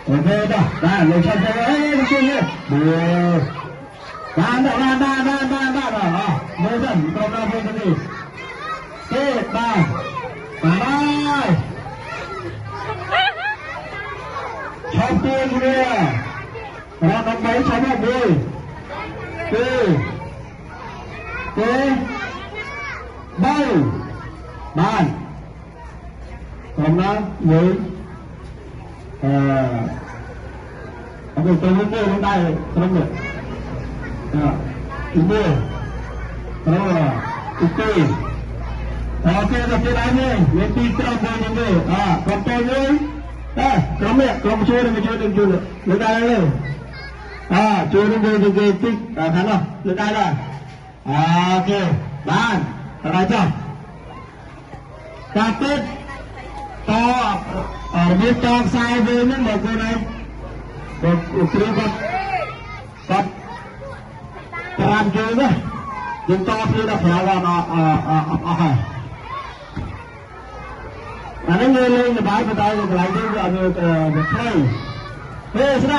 ok đó ra lên chân thế đi chung đi được ra rồi mới dần còn ra vô cái gì thế ba đây trong tiền kia ra đóng máy cho nó vui bay bàn còn đó với ok tôi muốn mua hôm nay không được mua rồi ok rồi cái này này lên tí trong bao nhiêu còn tôi với không biết không chơi đừng được lấy đây lên chơi đừng về cái tích thắng rồi lấy đây rồi ok bàn ra cho cà phê to ở bên trong sai với những một cái này một cái con làm chơi đấy nhưng to thì là phải là nó nó người lên là bài của tay là lại cái play